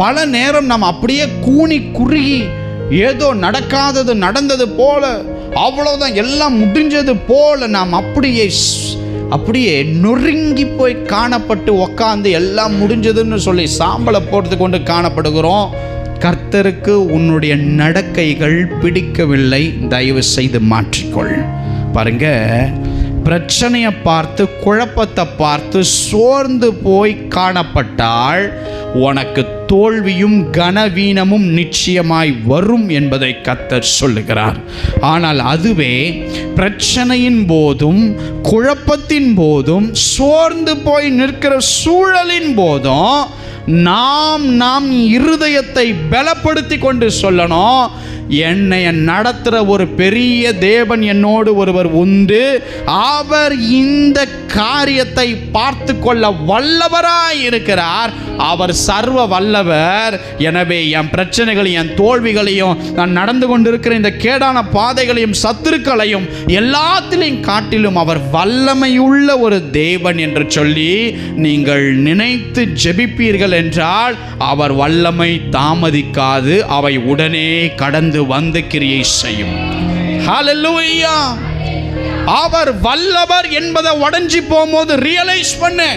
பல நேரம் நாம் அப்படியே கூனி குறுகி ஏதோ நடக்காதது நடந்தது போல, அவ்வளவுதான் எல்லாம் முடிஞ்சது போல நாம் அப்படியே நொறுங்கி போய் காணப்பட்டு உக்காந்து எல்லாம் முடிஞ்சதுன்னு சொல்லி சாம்பலை போட்டு கொண்டு காணப்படுகிறோம். கர்த்தருக்கு உன்னுடைய நடக்கைகள் பிடிக்கவில்லை, தயவு செய்து மாற்றிக்கொள். பாருங்க, பிரச்சனையை பார்த்து குழப்பத்தை பார்த்து சோர்ந்து போய் காணப்பட்டால் உனக்கு தோல்வியும் கனவீனமும் நிச்சயமாய் வரும் என்பதை கர்த்தர் சொல்லுகிறார். ஆனால் அதுவே பிரச்சனையின் போதும் குழப்பத்தின் போதும் சோர்ந்து போய் நிற்கிற சூழலின் போதும் நாம் இருதயத்தை பலப்படுத்தி கொண்டு சொல்லணும், என்னை நடத்துகிற ஒரு பெரிய தேவன் என்னோடு ஒருவர் உண்டு, அவர் இந்த காரியத்தை பார்த்து கொள்ள வல்லவராய் இருக்கிறார், அவர் சர்வ வல்லவர். எனவே என் பிரச்சனைகளையும் என் தோல்விகளையும் நான் நடந்து கொண்டிருக்கிற இந்த கேடான பாதைகளையும் சத்துருக்களையும் எல்லாத்திலையும் காட்டிலும் அவர் வல்லமையுள்ள ஒரு தேவன் என்று சொல்லி நீங்கள் நினைத்து ஜெபிப்பீர்கள் என்றால் அவர் வல்லமை தாமதிக்காது, அவை உடனே கடந்து வந்து கிரியை செய்யும். ஹல்லேலூயா! அவர் வல்லவர் என்பதை உடைஞ்சி போகும்போது ரியலைஸ் பண்ணு.